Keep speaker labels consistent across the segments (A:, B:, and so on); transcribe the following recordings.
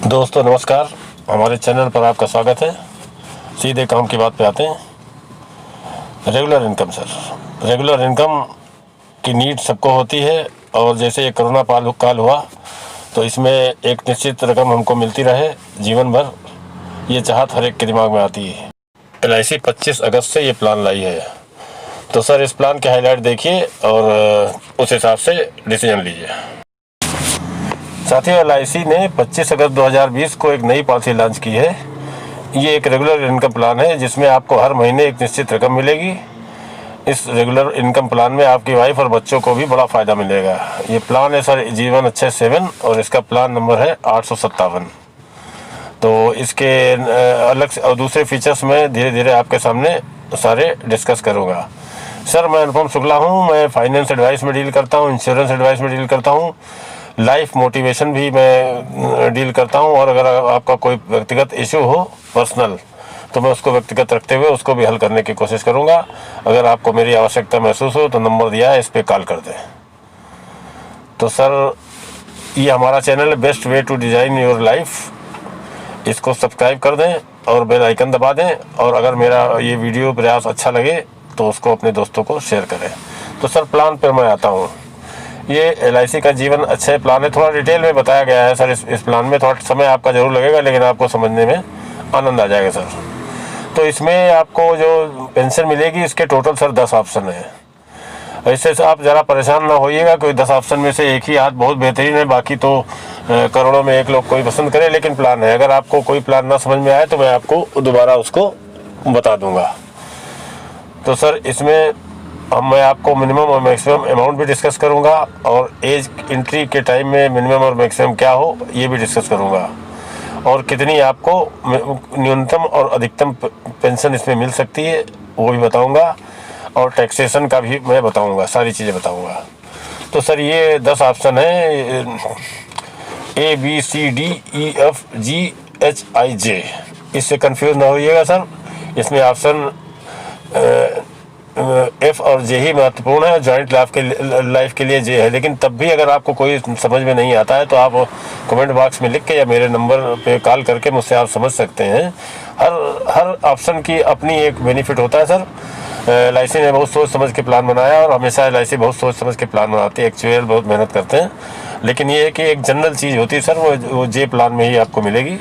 A: दोस्तों नमस्कार, हमारे चैनल पर आपका स्वागत है। सीधे काम की बात पे आते हैं। Regular income sir, regular income की नीड सबको होती है और जैसे ये कोरोना काल हुआ तो इसमें एक निश्चित रकम हमको मिलती रहे जीवन भर, ये चाहत हर एक के दिमाग में आती है। LIC 25 अगस्त से ये प्लान लाई है, तो सर इस प्लान के हाईलाइट देखिए और उस हिसाब से डिसीजन लीजिए। साथियों, LIC ने 25 अगस्त 2020 को एक नई पॉलिसी लॉन्च की है। ये एक रेगुलर इनकम प्लान है जिसमें आपको हर महीने एक निश्चित रकम मिलेगी। इस रेगुलर इनकम प्लान में आपकी वाइफ और बच्चों को भी बड़ा फ़ायदा मिलेगा। ये प्लान है सर जीवन अच्छे 7 और इसका प्लान नंबर है 857। तो इसके अलग और दूसरे फीचर्स में धीरे धीरे आपके सामने सारे डिस्कस करूँगा। सर मैं अनुपम शुक्ला हूँ, मैं फाइनेंस एडवाइस में डील करता हूँ, इंश्योरेंस एडवाइस में डील करता हूँ, लाइफ मोटिवेशन भी मैं डील करता हूँ। और अगर आपका कोई व्यक्तिगत इशू हो पर्सनल, तो मैं उसको व्यक्तिगत रखते हुए उसको भी हल करने की कोशिश करूँगा। अगर आपको मेरी आवश्यकता महसूस हो तो नंबर दिया है, इस पर कॉल कर दें। तो सर ये हमारा चैनल है best way to design your life, इसको सब्सक्राइब कर दें और बेल आइकन दबा दें। और अगर मेरा ये वीडियो प्रयास अच्छा लगे तो उसको अपने दोस्तों को शेयर करें। तो सर प्लान पर मैं आता हूँ। ये LIC का जीवन अच्छे प्लान है, थोड़ा डिटेल में बताया गया है सर। इस प्लान में थोड़ा समय आपका ज़रूर लगेगा, लेकिन आपको समझने में आनंद आ जाएगा सर। तो इसमें आपको जो पेंशन मिलेगी इसके टोटल सर 10 ऑप्शन है। ऐसे आप ज़रा परेशान ना होइएगा, कोई 10 ऑप्शन में से एक ही आध बहुत बेहतरीन है, बाकी तो करोड़ों में एक लोग कोई पसंद करे, लेकिन प्लान है। अगर आपको कोई प्लान ना समझ में आए तो मैं आपको दोबारा उसको बता दूँगा। तो सर इसमें मैं आपको मिनिमम और मैक्सिमम अमाउंट भी डिस्कस करूंगा और एज एंट्री के टाइम में मिनिमम और मैक्सिमम क्या हो ये भी डिस्कस करूंगा, और कितनी आपको न्यूनतम और अधिकतम पेंशन इसमें मिल सकती है वो भी बताऊंगा, और टैक्सेशन का भी मैं बताऊंगा, सारी चीज़ें बताऊंगा। तो सर ये 10 ऑप्शन है, ABCDEFGHIJ, इससे कंफ्यूज ना होइएगा सर। इसमें ऑप्शन F और J ही महत्वपूर्ण है, जॉइंट लाइफ के लिए J है। लेकिन तब भी अगर आपको कोई समझ में नहीं आता है तो आप कमेंट बॉक्स में लिख के या मेरे नंबर पे कॉल करके मुझसे आप समझ सकते हैं। हर ऑप्शन की अपनी एक बेनिफिट होता है सर। LIC ने बहुत सोच समझ के प्लान बनाया, और हमेशा LIC बहुत सोच समझ के प्लान बनाती है, एक्चुअल बहुत मेहनत करते हैं। लेकिन ये है कि एक जनरल चीज़ होती है सर, वो J प्लान में ही आपको मिलेगी।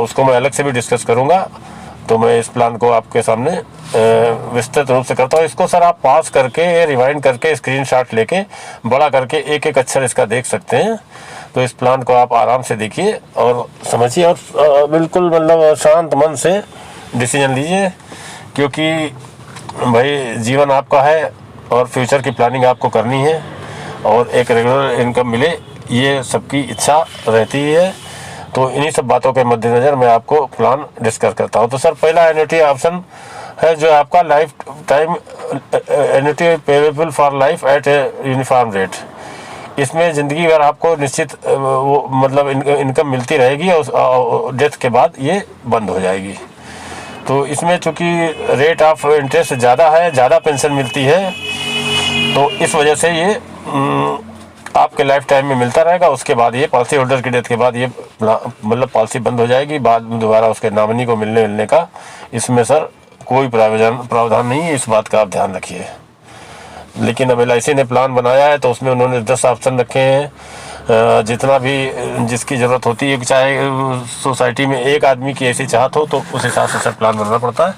A: उसको मैं अलग से भी डिस्कस करूँगा। तो मैं इस प्लान को आपके सामने विस्तृत रूप से करता हूँ। इसको सर आप पास करके रिवाइंड करके स्क्रीनशॉट लेके बड़ा करके एक एक अक्षर इसका देख सकते हैं। तो इस प्लान को आप आराम से देखिए और समझिए, और बिल्कुल मतलब शांत मन से डिसीजन लीजिए, क्योंकि भाई जीवन आपका है और फ्यूचर की प्लानिंग आपको करनी है, और एक रेगुलर इनकम मिले ये सबकी इच्छा रहती है। तो इन्हीं सब बातों के मद्देनज़र मैं आपको प्लान डिस्कस करता हूँ। तो सर पहला एन्युटी ऑप्शन है जो आपका life time annuity payable for life at a uniform rate. इसमें ज़िंदगी भर आपको निश्चित वो मतलब इनकम मिलती रहेगी और डेथ के बाद ये बंद हो जाएगी। तो इसमें चूँकि रेट ऑफ इंटरेस्ट ज़्यादा है, ज़्यादा पेंशन मिलती है, तो इस वजह से ये आपके लाइफ टाइम में मिलता रहेगा। उसके बाद ये पॉलिसी होल्डर की डेथ के बाद ये मतलब पॉलिसी बंद हो जाएगी। बाद में दोबारा उसके नॉमिनी को मिलने का इसमें सर कोई प्रावधान नहीं है, इस बात का आप ध्यान रखिए। लेकिन अब LIC ने प्लान बनाया है तो उसमें उन्होंने 10 ऑप्शन रखे हैं। जितना भी जिसकी ज़रूरत होती है, चाहे सोसाइटी में एक आदमी की ऐसी चाहत हो तो उस हिसाब से सर प्लान बनाना पड़ता है।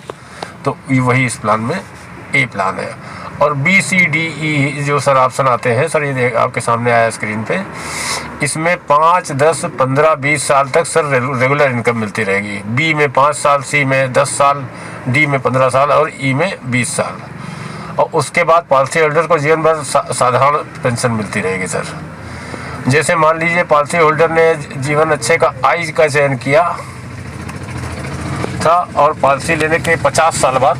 A: तो वही इस प्लान में ए प्लान है। और BCDE जो सर ऑप्शन आते हैं सर, ये आपके सामने आया स्क्रीन पे। इसमें 5, 10, 15, 20 साल तक सर रेगुलर इनकम मिलती रहेगी। B में 5 साल, C में 10 साल, D में 15 साल और E में 20 साल। और उसके बाद पॉलिसी होल्डर को जीवन भर साधारण पेंशन मिलती रहेगी सर। जैसे मान लीजिए पॉलिसी होल्डर ने जीवन अच्छे का I का चयन किया था और पॉलिसी लेने के 50 साल बाद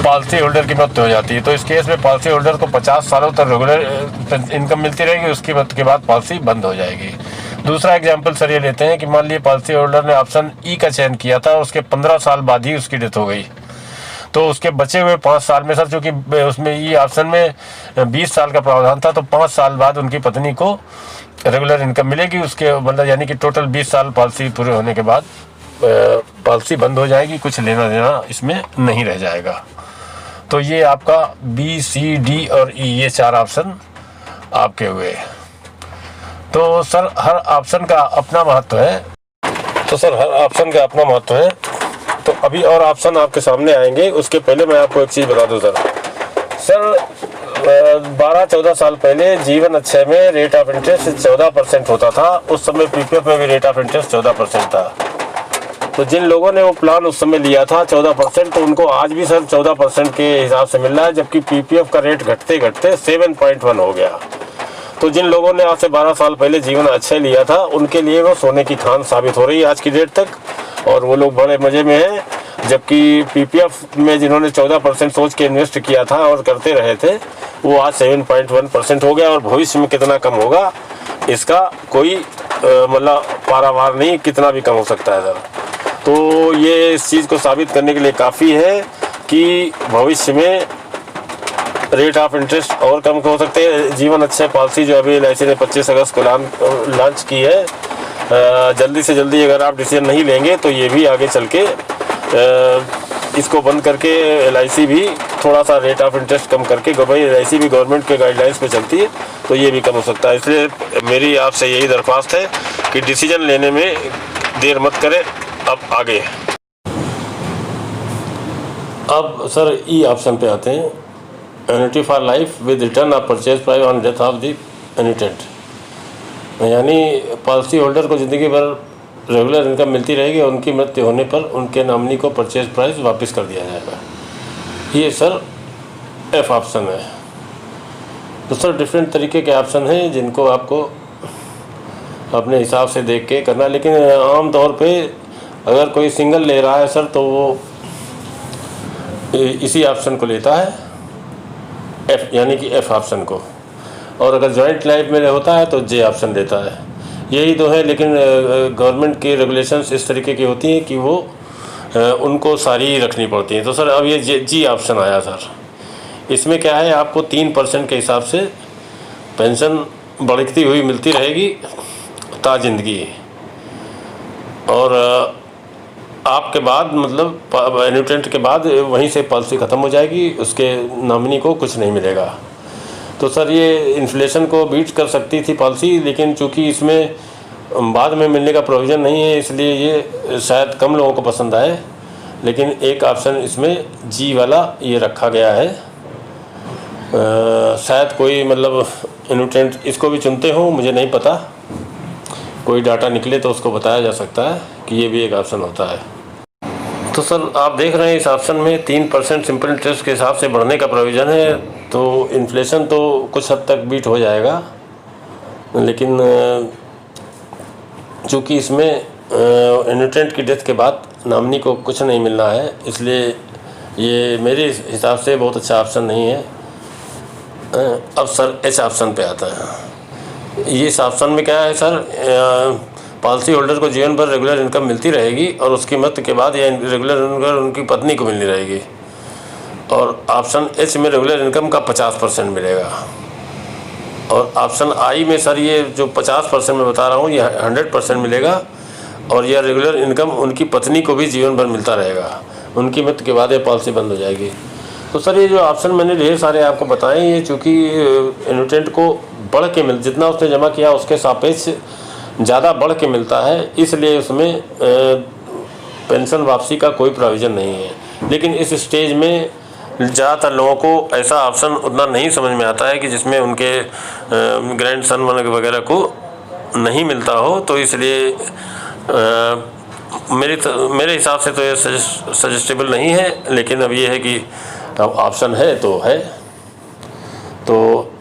A: पॉलिसी होल्डर की मृत्यु हो जाती है, तो इस केस में पॉलिसी होल्डर को 50 सालों तक रेगुलर इनकम मिलती रहेगी। उसकी मृत्यु के बाद पॉलिसी बंद हो जाएगी। दूसरा एग्जांपल सर ये लेते हैं कि मान लीजिए पॉलिसी होल्डर ने ऑप्शन E का चयन किया था, उसके 15 साल बाद ही उसकी डेथ हो गई। तो उसके बचे हुए 5 साल में सर, चूँकि उसमें ये ऑप्शन में 20 साल का प्रावधान था, तो 5 साल बाद उनकी पत्नी को रेगुलर इनकम मिलेगी उसके, मतलब यानी कि टोटल 20 साल पॉलिसी पूरे होने के बाद पॉलिसी बंद हो जाएगी, कुछ लेना देना इसमें नहीं रह जाएगा। तो ये आपका बी, सी, डी और ई, ये 4 ऑप्शन आपके हुए। तो सर हर ऑप्शन का अपना महत्व है, तो अभी और ऑप्शन आपके सामने आएंगे। उसके पहले मैं आपको एक चीज़ बता दूं सर 12-14 साल पहले जीवन अच्छे में रेट ऑफ इंटरेस्ट 14% होता था। उस समय पीपीएफ में भी रेट ऑफ इंटरेस्ट 14% था। तो जिन लोगों ने वो प्लान उस समय लिया था 14%, तो उनको आज भी सर 14% के हिसाब से मिल रहा है, जबकि पीपीएफ का रेट घटते घटते 7.1 हो गया। तो जिन लोगों ने आज से 12 साल पहले जीवन अच्छे लिया था, उनके लिए वो सोने की खान साबित हो रही है आज की डेट तक, और वो लोग बड़े मज़े में हैं। जबकि पीपीएफ में जिन्होंने 14% सोच के इन्वेस्ट किया था और करते रहे थे, वो आज 7.1% हो गया, और भविष्य में कितना कम होगा इसका कोई मतलब पारावार नहीं, कितना भी कम हो सकता है सर। तो ये इस चीज़ को साबित करने के लिए काफ़ी है कि भविष्य में रेट ऑफ इंटरेस्ट और कम हो सकते हैं। जीवन अच्छे पॉलिसी जो अभी LIC ने 25 अगस्त को लॉन्च की है, जल्दी से जल्दी अगर आप डिसीजन नहीं लेंगे तो ये भी आगे चल के इसको बंद करके LIC भी थोड़ा सा रेट ऑफ इंटरेस्ट कम करके, भाई LIC भी गवर्नमेंट के गाइडलाइंस पे चलती है, तो ये भी कम हो सकता है। इसलिए मेरी आपसे यही दरख्वास्त है कि डिसीजन लेने में देर मत करें। अब आगे सर ई ऑप्शन पे आते हैं, annuity for life with return of purchase price on death of the annuitant, यानी पॉलिसी होल्डर को ज़िंदगी भर रेगुलर इनकम मिलती रहेगी और उनकी मृत्यु होने पर उनके नॉमिनी को परचेज प्राइस वापस कर दिया जाएगा। ये सर एफ ऑप्शन है। तो सर डिफरेंट तरीके के ऑप्शन हैं जिनको आपको अपने हिसाब से देख के करना, लेकिन आम तौर पे अगर कोई सिंगल ले रहा है सर तो वो इसी ऑप्शन को लेता है, एफ यानी कि एफ ऑप्शन को, और अगर जॉइंट लाइफ में होता है तो जे ऑप्शन देता है। यही तो है, लेकिन गवर्नमेंट की रेगुलेशंस इस तरीके की होती हैं कि वो उनको सारी रखनी पड़ती हैं। तो सर अब ये जी ऑप्शन आया सर, इसमें क्या है, आपको 3% के हिसाब से पेंशन बढ़ती हुई मिलती रहेगी ता जिंदगी, और आपके बाद मतलब एन्युटेंट के बाद वहीं से पॉलिसी ख़त्म हो जाएगी, उसके नॉमिनी को कुछ नहीं मिलेगा। तो सर ये इन्फ्लेशन को बीट कर सकती थी पॉलिसी, लेकिन चूंकि इसमें बाद में मिलने का प्रोविज़न नहीं है, इसलिए ये शायद कम लोगों को पसंद आए। लेकिन एक ऑप्शन इसमें जी वाला ये रखा गया है, शायद कोई मतलब एन्युटेंट इसको भी चुनते हो, मुझे नहीं पता, कोई डाटा निकले तो उसको बताया जा सकता है कि ये भी एक ऑप्शन होता है। तो सर आप देख रहे हैं इस ऑप्शन में 3% सिंपल इंटरेस्ट के हिसाब से बढ़ने का प्रोविज़न है, तो इन्फ्लेशन तो कुछ हद तक बीट हो जाएगा, लेकिन चूँकि इसमें एन्युटेंट की डेथ के बाद नॉमिनी को कुछ नहीं मिलना है, इसलिए ये मेरे हिसाब से बहुत अच्छा ऑप्शन नहीं है। अब सर एच ऑप्शन पे आता है। ये इस ऑप्शन में क्या है सर, पॉलिसी होल्डर को जीवन भर रेगुलर इनकम मिलती रहेगी और उसकी मृत्यु के बाद यह रेगुलर इनकम उनकी पत्नी को मिलनी रहेगी, और ऑप्शन एच में रेगुलर इनकम का 50% मिलेगा, और ऑप्शन आई में सर ये जो 50% में बता रहा हूँ ये 100% मिलेगा, और यह रेगुलर इनकम उनकी पत्नी को भी जीवन भर मिलता रहेगा, उनकी मृत्यु के बाद ये पॉलिसी बंद हो जाएगी। तो सर ये जो ऑप्शन मैंने ढेर सारे आपको बताए, ये चूँकि एन्युटेंट को बढ़ के जितना उसने जमा किया उसके सापेक्ष ज़्यादा बढ़ के मिलता है, इसलिए उसमें पेंशन वापसी का कोई प्रोविज़न नहीं है। लेकिन इस स्टेज में ज़्यादातर लोगों को ऐसा ऑप्शन उतना नहीं समझ में आता है कि जिसमें उनके ग्रैंड सन वगैरह को नहीं मिलता हो, तो इसलिए मेरे हिसाब से तो ये सजेस्टेबल नहीं है। लेकिन अब ये है कि अब ऑप्शन है तो है, तो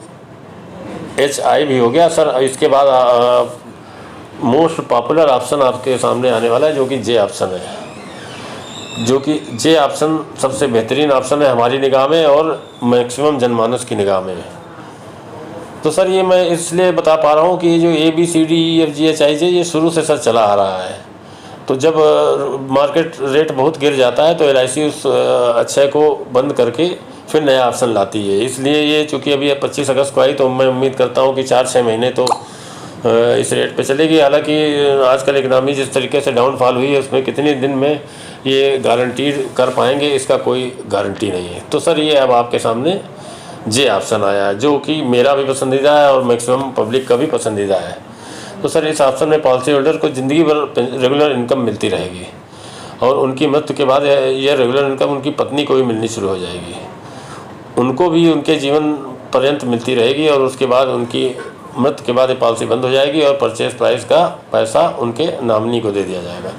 A: एच आई भी हो गया सर। इसके बाद मोस्ट पॉपुलर ऑप्शन आपके सामने आने वाला है जो कि जे ऑप्शन है, जो कि जे ऑप्शन सबसे बेहतरीन ऑप्शन है हमारी निगाह में और मैक्सिमम जनमानस की निगाह में। तो सर ये मैं इसलिए बता पा रहा हूँ कि ये जो ABCDEFGHIJ ये शुरू से सर चला आ रहा है, तो जब मार्केट रेट बहुत गिर जाता है तो LIC उस अक्षय को बंद करके फिर नया ऑप्शन लाती है। इसलिए ये चूँकि अभी 25 अगस्त को आई तो मैं उम्मीद करता हूँ कि 4-6 महीने तो इस रेट पे चलेगी। हालांकि आजकल इकनॉमी जिस तरीके से डाउनफॉल हुई है उसमें कितने दिन में ये गारंटीड कर पाएंगे इसका कोई गारंटी नहीं है। तो सर ये अब आपके सामने जे ऑप्शन आया है जो कि मेरा भी पसंदीदा है और मैक्सिमम पब्लिक का भी पसंदीदा है। तो सर इस ऑप्शन में पॉलिसी होल्डर को ज़िंदगी भर रेगुलर इनकम मिलती रहेगी और उनकी मृत्यु के बाद यह रेगुलर इनकम उनकी पत्नी को भी मिलनी शुरू हो जाएगी, उनको भी उनके जीवन पर्यंत मिलती रहेगी और उसके बाद उनकी मृत्यु के बाद ये पॉलिसी बंद हो जाएगी और परचेज प्राइस का पैसा उनके नॉमिनी को दे दिया जाएगा।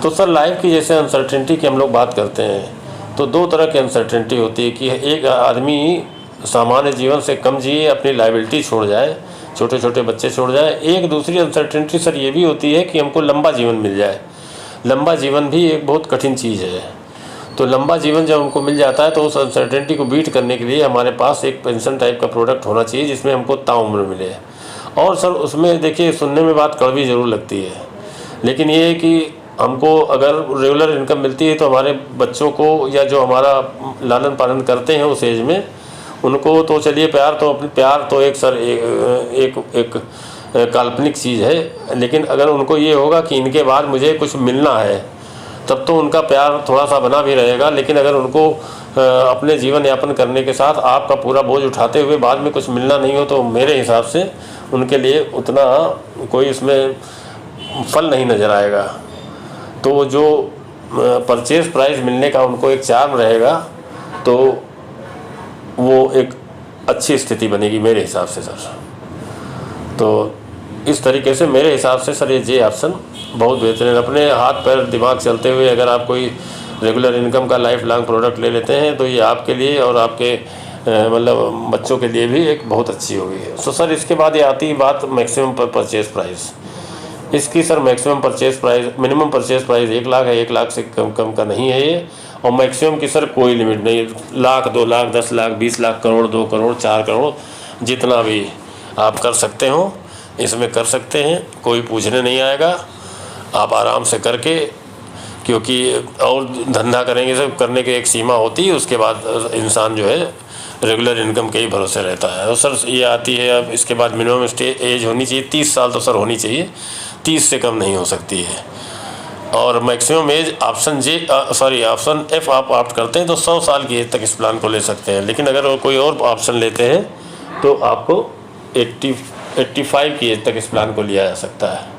A: तो सर लाइफ की जैसे अनसर्टेनिटी की हम लोग बात करते हैं तो दो तरह की अनसर्टेनिटी होती है कि एक आदमी सामान्य जीवन से कम जिए, अपनी लाइबिलिटी छोड़ जाए, छोटे छोटे बच्चे छोड़ जाए। एक दूसरी अनसर्टेनिटी सर ये भी होती है कि हमको लंबा जीवन मिल जाए। लंबा जीवन भी एक बहुत कठिन चीज़ है। तो लंबा जीवन जब हमको मिल जाता है तो उस अनसर्टेनिटी को बीट करने के लिए हमारे पास एक पेंशन टाइप का प्रोडक्ट होना चाहिए जिसमें हमको ताउम्र मिले। और सर उसमें देखिए सुनने में बात कड़वी ज़रूर लगती है, लेकिन ये है कि हमको अगर रेगुलर इनकम मिलती है तो हमारे बच्चों को या जो हमारा लालन पालन करते हैं उस एज में उनको तो चलिए प्यार तो एक सर एक काल्पनिक चीज़ है, लेकिन अगर उनको ये होगा कि इनके बाद मुझे कुछ मिलना है तब तो उनका प्यार थोड़ा सा बना भी रहेगा। लेकिन अगर उनको अपने जीवन यापन करने के साथ आपका पूरा बोझ उठाते हुए बाद में कुछ मिलना नहीं हो तो मेरे हिसाब से उनके लिए उतना कोई इसमें फल नहीं नज़र आएगा। तो जो परचेज प्राइस मिलने का उनको एक चार्म रहेगा तो वो एक अच्छी स्थिति बनेगी मेरे हिसाब से सर। तो इस तरीके से मेरे हिसाब से सर ये जे ऑप्शन बहुत बेहतरीन। अपने हाथ पैर दिमाग चलते हुए अगर आप कोई रेगुलर इनकम का लाइफ लॉन्ग प्रोडक्ट ले लेते हैं तो ये आपके लिए और आपके मतलब बच्चों के लिए भी एक बहुत अच्छी होगी। तो सर इसके बाद ये आती है बात मैक्सिमम परचेज प्राइस। इसकी sir maximum purchase price, minimum purchase price 1 lakh है, 1 लाख से कम का नहीं है ये। और मैक्सिमम की सर कोई लिमिट नहीं, 1 लाख, 2 लाख, 10 लाख, 20 लाख, करोड़, 2 करोड़, 4 करोड़, जितना भी आप कर सकते हो इसमें कर सकते हैं, कोई पूछने नहीं आएगा। आप आराम से करके, क्योंकि और धंधा करेंगे सब करने की एक सीमा होती है, उसके बाद इंसान जो है रेगुलर इनकम के ही भरोसे रहता है। और सर ये आती है अब इसके बाद मिनिमम एज होनी चाहिए 30 साल तो सर होनी चाहिए, 30 से कम नहीं हो सकती है। और मैक्सिमम एज ऑप्शन F आप ऑप्ट करते हैं तो 100 साल की एज तक इस प्लान को ले सकते हैं। लेकिन अगर कोई और ऑप्शन लेते हैं तो आपको 85 की एज तक इस प्लान को लिया जा सकता है।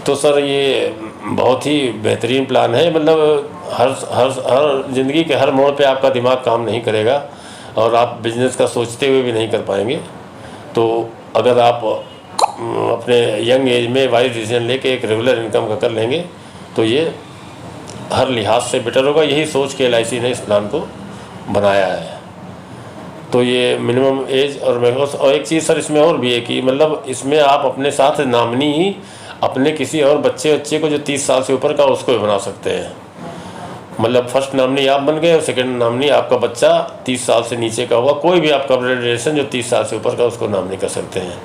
A: तो सर ये बहुत ही बेहतरीन प्लान है। मतलब हर ज़िंदगी के हर मोड़ पे आपका दिमाग काम नहीं करेगा और आप बिजनेस का सोचते हुए भी नहीं कर पाएंगे। तो अगर आप अपने यंग एज में वाइज डिसीजन लेके एक रेगुलर इनकम का कर लेंगे तो ये हर लिहाज से बेटर होगा। यही सोच के LIC ने इस प्लान को बनाया है। तो ये मिनिमम एज और एक चीज़ सर इसमें और भी है कि मतलब इसमें आप अपने साथ नॉमिनी ही अपने किसी और बच्चे को जो 30 साल से ऊपर का उसको भी बना सकते हैं। मतलब फर्स्ट नॉमिनी आप बन गए और सेकंड नॉमिनी आपका बच्चा 30 साल से नीचे का हुआ, कोई भी आपका रिलेशन जो 30 साल से ऊपर का उसको नॉमिनी कर सकते हैं।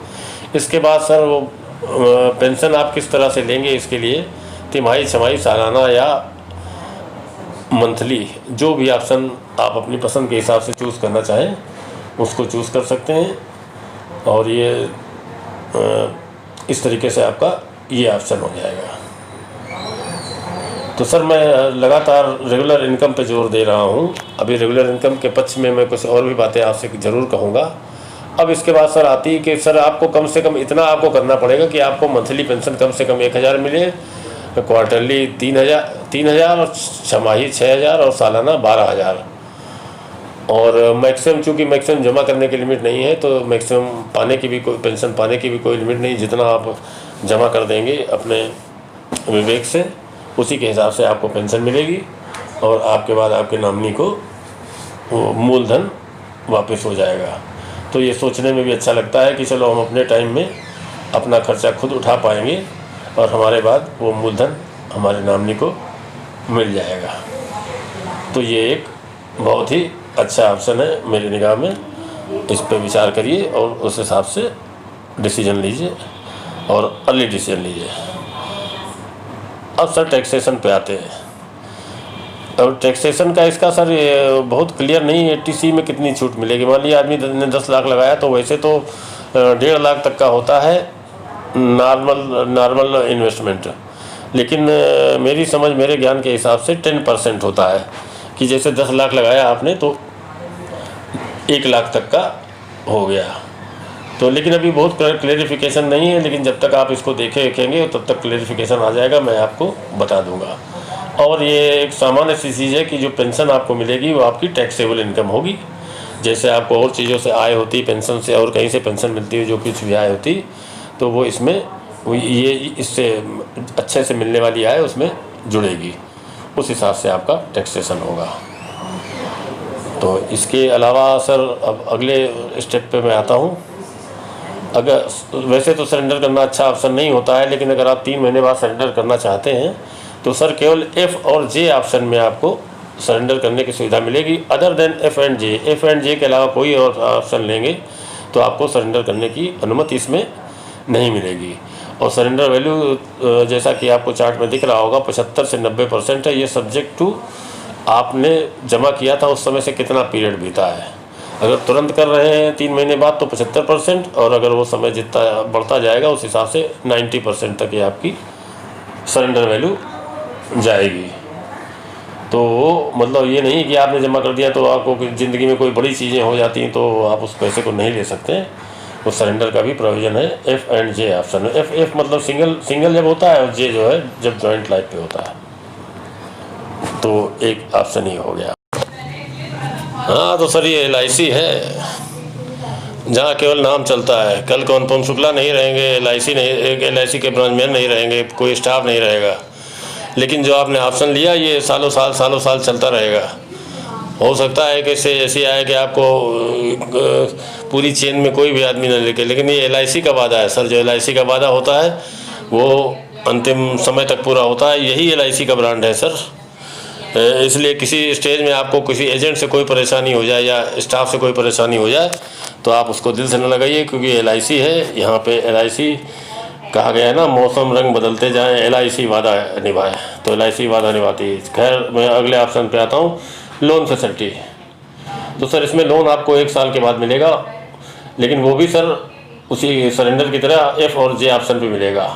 A: इसके बाद सर वो पेंशन आप किस तरह से लेंगे इसके लिए तिमाही, छमाही, सालाना या मंथली, जो भी ऑप्शन आप अपनी पसंद के हिसाब से चूज़ करना चाहें उसको चूज़ कर सकते हैं। और ये इस तरीके से आपका ये ऑप्शन हो जाएगा। तो सर मैं लगातार रेगुलर इनकम पे जोर दे रहा हूँ। अभी रेगुलर इनकम के पक्ष में मैं कुछ और भी बातें आपसे ज़रूर कहूँगा। अब इसके बाद सर आती है कि सर आपको कम से कम इतना आपको करना पड़ेगा कि आपको मंथली पेंशन कम से कम 1000 मिले, क्वार्टरली 3000 और छमाही 6000 और सालाना 12000। और मैक्सिमम, चूँकि मैक्सिमम जमा करने की लिमिट नहीं है तो मैक्सिमम पाने की भी कोई पेंशन पाने की भी कोई लिमिट नहीं, जितना आप जमा कर देंगे अपने विवेक से उसी के हिसाब से आपको पेंशन मिलेगी। और आपके बाद आपके नॉमिनी को वो मूलधन वापस हो जाएगा। तो ये सोचने में भी अच्छा लगता है कि चलो हम अपने टाइम में अपना खर्चा खुद उठा पाएंगे और हमारे बाद वो मूलधन हमारे नॉमिनी को मिल जाएगा। तो ये एक बहुत ही अच्छा ऑप्शन है मेरी निगाह में। इस पर विचार करिए और उस हिसाब से डिसीजन लीजिए और अर्ली डिसीजन लीजिए। अब सर टैक्सेशन पे आते हैं। और टैक्सेशन का इसका सर ये बहुत क्लियर नहीं है, 80C में कितनी छूट मिलेगी। मान लिया आदमी ने 10 लाख लगाया तो वैसे तो 1.5 लाख तक का होता है नॉर्मल इन्वेस्टमेंट, लेकिन मेरी समझ मेरे ज्ञान के हिसाब से 10% होता है कि जैसे 10 लाख लगाया आपने तो 1 लाख तक का हो गया। तो लेकिन अभी बहुत क्लेरिफिकेशन नहीं है, लेकिन जब तक आप इसको देखेंगे तब तक क्लेरिफिकेशन आ जाएगा, मैं आपको बता दूंगा। और ये एक सामान्य सी चीज़ है कि जो पेंशन आपको मिलेगी वो आपकी टैक्सेबल इनकम होगी। जैसे आपको और चीज़ों से आय होती, पेंशन से और कहीं से पेंशन मिलती है, जो कुछ भी आय होती, तो वो इसमें ये इससे अच्छे से मिलने वाली आय उसमें जुड़ेगी, उस हिसाब से आपका टैक्सेशन होगा। तो इसके अलावा सर अब अगले स्टेप पे मैं आता हूँ। अगर वैसे तो सरेंडर करना अच्छा ऑप्शन नहीं होता है, लेकिन अगर आप 3 महीने बाद सरेंडर करना चाहते हैं तो सर केवल F और J ऑप्शन में आपको सरेंडर करने की सुविधा मिलेगी। Other than F and J के अलावा कोई और ऑप्शन लेंगे तो आपको सरेंडर करने की अनुमति इसमें नहीं मिलेगी। और सरेंडर वैल्यू जैसा कि आपको चार्ट में दिख रहा होगा 75 से 90% है। ये सब्जेक्ट टू आपने जमा किया था उस समय से कितना पीरियड बीता है। अगर तुरंत कर रहे हैं 3 महीने बाद तो 75%, और अगर वो समय जितना बढ़ता जाएगा उस हिसाब से 90% तक ये आपकी सरेंडर वैल्यू जाएगी। तो मतलब ये नहीं कि आपने जमा कर दिया तो आपको ज़िंदगी में कोई बड़ी चीज़ें हो जाती हैं तो आप उस पैसे को नहीं ले सकते। तो सरेंडर का भी प्रोविज़न है F एंड J ऑप्शन में। F मतलब सिंगल जब होता है, और J जो है जब जॉइंट लाइफ पे होता है। तो एक ऑप्शन ही हो गया। हाँ तो सर ये LIC है जहाँ केवल नाम चलता है। कल को अनुपम शुक्ला नहीं रहेंगे, LIC के ब्रांच मैनेजर नहीं रहेंगे, कोई स्टाफ नहीं रहेगा, लेकिन जो आपने ऑप्शन लिया ये सालों साल चलता रहेगा। हो सकता है कि इससे ऐसी आए कि आपको पूरी चेन में कोई भी आदमी न लेके, लेकिन ये LIC का वादा है सर। जो LIC का वादा होता है वो अंतिम समय तक पूरा होता है। यही LIC का ब्रांड है सर। इसलिए किसी स्टेज में आपको किसी एजेंट से कोई परेशानी हो जाए या स्टाफ से कोई परेशानी हो जाए तो आप उसको दिल से न लगाइए, क्योंकि LIC है। यहाँ पे LIC कहा गया है ना, मौसम रंग बदलते जाएं, LIC वादा निभाए, तो LIC वादा निभाती है। खैर मैं अगले ऑप्शन पे आता हूँ, लोन फैसिलिटी। तो सर इसमें लोन आपको 1 साल के बाद मिलेगा, लेकिन वो भी सर उसी सरेंडर की तरह F और J ऑप्शन पे मिलेगा।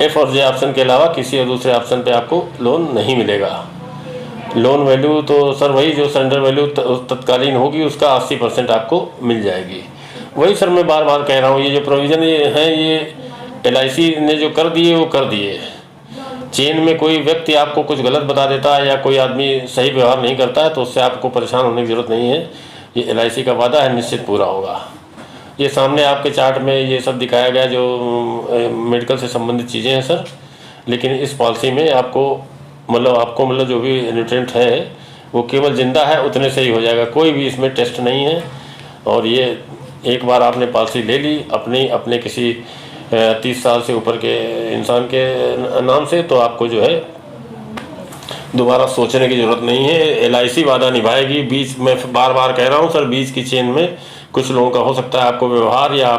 A: F और J ऑप्शन के अलावा किसी और दूसरे ऑप्शन पे आपको लोन नहीं मिलेगा। लोन वैल्यू तो सर वही जो सरेंडर वैल्यू तत्कालीन होगी उसका 80% आपको मिल जाएगी। वही सर मैं बार बार कह रहा हूँ, ये जो प्रोविज़न है ये LIC ने जो कर दिए वो कर दिए। चेन में कोई व्यक्ति आपको कुछ गलत बता देता है या कोई आदमी सही व्यवहार नहीं करता है तो उससे आपको परेशान होने की ज़रूरत नहीं है। ये LIC का वादा है, निश्चित पूरा होगा। ये सामने आपके चार्ट में ये सब दिखाया गया जो मेडिकल से संबंधित चीज़ें हैं सर, लेकिन इस पॉलिसी में आपको मतलब जो भी न्यूट्रिएंट है वो केवल जिंदा है उतने से ही हो जाएगा, कोई भी इसमें टेस्ट नहीं है। और ये एक बार आपने पॉलिसी ले ली अपने किसी 30 साल से ऊपर के इंसान के नाम से, तो आपको जो है दोबारा सोचने की ज़रूरत नहीं है। LIC वादा निभाएगी। बीच में बार बार कह रहा हूँ सर, बीच की चेन में कुछ लोगों का हो सकता है आपको व्यवहार या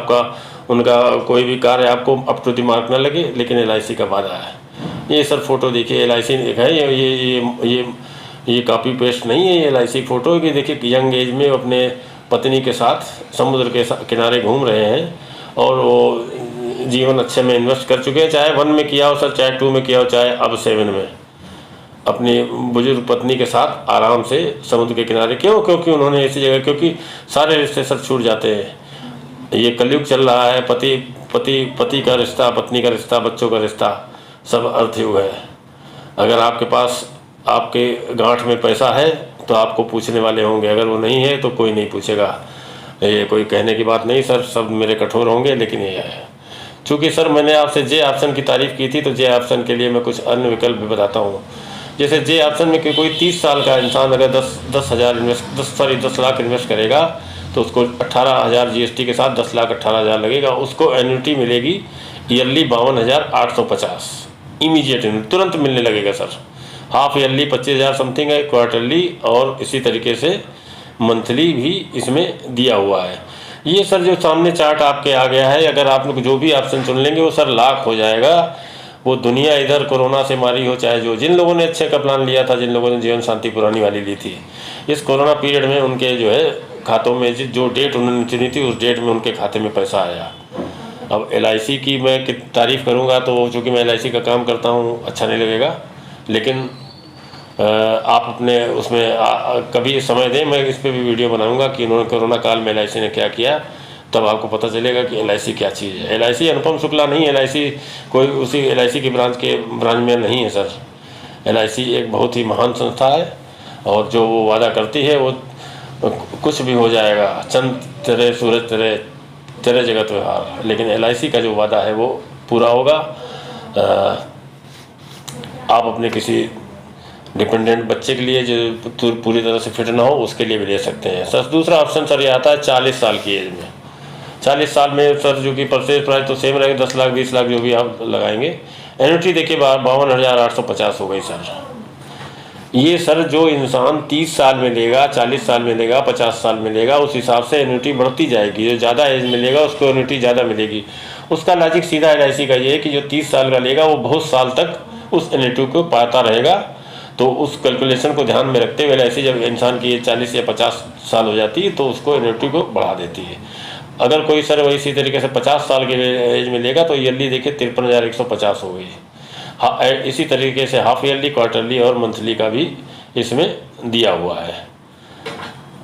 A: उनका कोई भी कार्य आपको अप टू द मार्क न लगे, लेकिन LIC का वादा है। ये सर फोटो देखिए, LIC है, ये कॉपी पेस्ट नहीं है, ये LIC फोटो है कि देखिए यंग एज में अपने पत्नी के साथ समुद्र के किनारे घूम रहे हैं और वो जीवन अच्छे में इन्वेस्ट कर चुके हैं। चाहे 1 में किया हो सर, चाहे 2 में किया हो, चाहे अब 7 में, अपनी बुजुर्ग पत्नी के साथ आराम से समुद्र के किनारे। क्योंकि उन्होंने ऐसी जगह, क्योंकि सारे रिश्ते सर छूट जाते हैं। ये कलयुग चल रहा है, पति का रिश्ता, पत्नी का रिश्ता, बच्चों का रिश्ता, सब अर्थयुग है। अगर आपके पास आपके गांठ में पैसा है तो आपको पूछने वाले होंगे, अगर वो नहीं है तो कोई नहीं पूछेगा। ये कोई कहने की बात नहीं सर, सब मेरे कठोर होंगे, लेकिन ये है। चूँकि सर मैंने आपसे J ऑप्शन की तारीफ़ की थी तो J ऑप्शन के लिए मैं कुछ अन्य विकल्प भी बताता हूँ। जैसे J ऑप्शन में कोई 30 साल का इंसान अगर 10 लाख इन्वेस्ट करेगा तो उसको 18,000 GST के साथ 10,18,000 लगेगा। उसको एन्युटी मिलेगी ईयरली 52,850, इमीडिएट तुरंत मिलने लगेगा सर। हाफ ईयरली 25,000 समथिंग है, क्वार्टरली, और इसी तरीके से मंथली भी इसमें दिया हुआ है। ये सर जो सामने चार्ट आपके आ गया है, अगर आप लोग जो भी ऑप्शन चुन लेंगे वो सर लाख हो जाएगा। वो दुनिया इधर कोरोना से मारी हो, चाहे जो जिन लोगों ने अच्छे का प्लान लिया था, जिन लोगों ने जीवन शांति पुरानी वाली ली थी, इस कोरोना पीरियड में उनके जो है खातों में जो डेट उन्होंने चुनी थी उस डेट में उनके खाते में पैसा आया। अब LIC की मैं तारीफ़ करूँगा तो चूँकि मैं LIC का काम करता हूँ अच्छा नहीं लगेगा, लेकिन आप अपने उसमें कभी समय दें, मैं इस पर भी वीडियो बनाऊंगा कि उन्होंने कोरोना काल में LIC ने क्या किया, तब आपको पता चलेगा कि LIC क्या चीज़ है। LIC अनुपम शुक्ला नहीं, LIC कोई उसी LIC की ब्रांच में नहीं है सर। LIC एक बहुत ही महान संस्था है और जो वो वादा करती है वो कुछ भी हो जाएगा, चंद तेरे सूरज तेरे जगत व्यवहार, लेकिन LIC का जो वादा है वो पूरा होगा। आप अपने किसी डिपेंडेंट बच्चे के लिए जो पूरी तरह से फिट ना हो उसके लिए भी ले सकते हैं सर। दूसरा ऑप्शन सर ये आता है 40 साल की एज में। 40 साल में सर जो कि परचेज प्राइस तो सेम रहेगा, 10 लाख 20 लाख जो भी आप लगाएंगे। एन्युटी देखिए 52,850 हो गई सर। ये सर जो इंसान 30 साल में लेगा, 40 साल में लेगा, 50 साल में लेगा, उस हिसाब से एन्युटी बढ़ती जाएगी। जो ज़्यादा एज में लेगा उसको एन्युटी ज़्यादा मिलेगी। उसका लॉजिक सीधा LIC का ये है कि जो 30 साल का लेगा वो बहुत साल तक उस एन्युटी को पाता रहेगा। तो उस कैलकुलेशन को ध्यान में रखते हुए LIC जब इंसान की 40 या 50 साल हो जाती है तो उसको एन्युटी को बढ़ा देती है। अगर कोई सर वही इसी तरीके से 50 साल के एज में लेगा तो ईयरली देखिए 53,150 हो गई। हाँ, इसी तरीके से हाफ ईयरली, क्वार्टरली और मंथली का भी इसमें दिया हुआ है।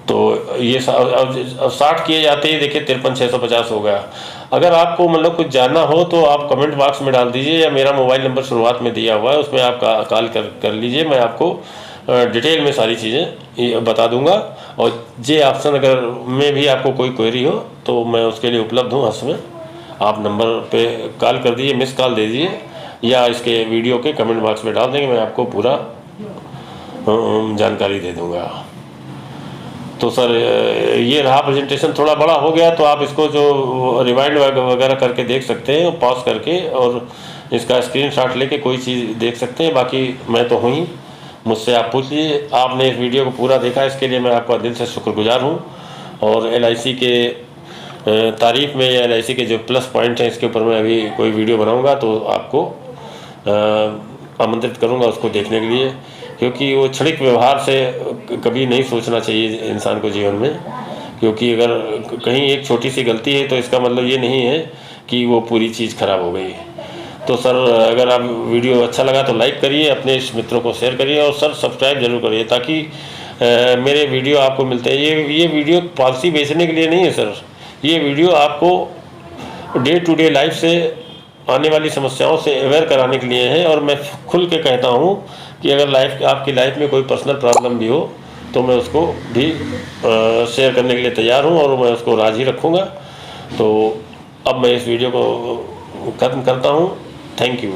A: तो ये अब 60 किए जाते ही देखिए 53,650 हो गया। अगर आपको मतलब कुछ जानना हो तो आप कमेंट बॉक्स में डाल दीजिए या मेरा मोबाइल नंबर शुरुआत में दिया हुआ है उसमें आप कॉल कर लीजिए। मैं आपको डिटेल में सारी चीज़ें बता दूंगा। और जे ऑप्शन अगर में भी आपको कोई क्वेरी हो तो मैं उसके लिए उपलब्ध हूँ हर समय। आप नंबर पे कॉल कर दीजिए, मिस कॉल दे दीजिए या इसके वीडियो के कमेंट बॉक्स में डाल देंगे, मैं आपको पूरा जानकारी दे दूँगा। तो सर ये रहा प्रेजेंटेशन, थोड़ा बड़ा हो गया तो आप इसको जो रिवाइंड वगैरह करके देख सकते हैं, पॉज करके, और इसका स्क्रीनशॉट लेके कोई चीज़ देख सकते हैं। बाकी मैं तो हूँ ही, मुझसे आप पूछ लीजिए। आपने इस वीडियो को पूरा देखा, इसके लिए मैं आपका दिल से शुक्रगुजार हूँ। और LIC के तारीफ़ में या LIC के जो प्लस पॉइंट हैं इसके ऊपर मैं अभी कोई वीडियो बनाऊँगा तो आपको आमंत्रित करूँगा उसको देखने के लिए, क्योंकि वो क्षणिक व्यवहार से कभी नहीं सोचना चाहिए इंसान को जीवन में। क्योंकि अगर कहीं एक छोटी सी गलती है तो इसका मतलब ये नहीं है कि वो पूरी चीज़ खराब हो गई। तो सर अगर आप वीडियो अच्छा लगा तो लाइक करिए, अपने मित्रों को शेयर करिए और सर सब्सक्राइब जरूर करिए ताकि मेरे वीडियो आपको मिलते हैं। ये वीडियो पॉलिसी बेचने के लिए नहीं है सर, ये वीडियो आपको डे टू डे लाइफ से आने वाली समस्याओं से अवेयर कराने के लिए है। और मैं खुल के कहता हूँ कि अगर आपकी लाइफ में कोई पर्सनल प्रॉब्लम भी हो तो मैं उसको भी शेयर करने के लिए तैयार हूँ और मैं उसको राज़ी रखूँगा। तो अब मैं इस वीडियो को खत्म करता हूँ। Thank you.